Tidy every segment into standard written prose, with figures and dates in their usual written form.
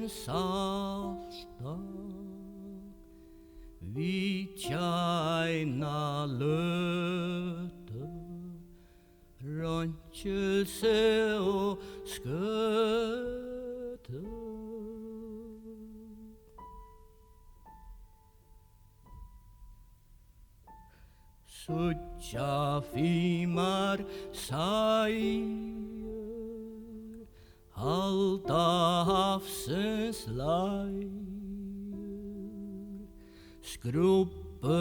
salta vi tjeina løte, røntjelse og skøte. Suttja fimar seier, halda havsens leir, skrubbe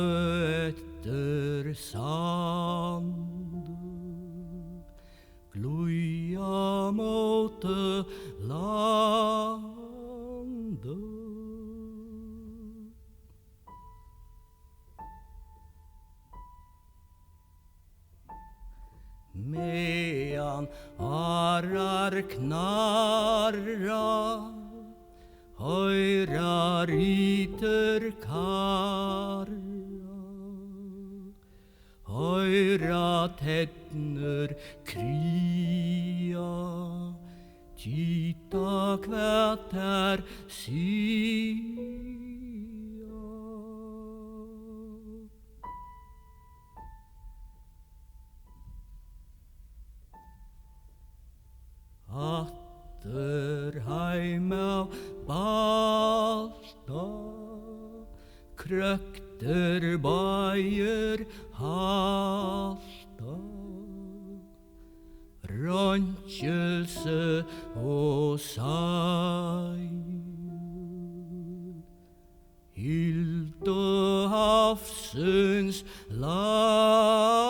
etter sand, gluja mot landet. Medan arar knarra, høyra ryter karra, høyra tettner krya, tita kvært er sia. Atter heim av balta, krøkter baier halta, røntjelse og seier, hylte havsens land.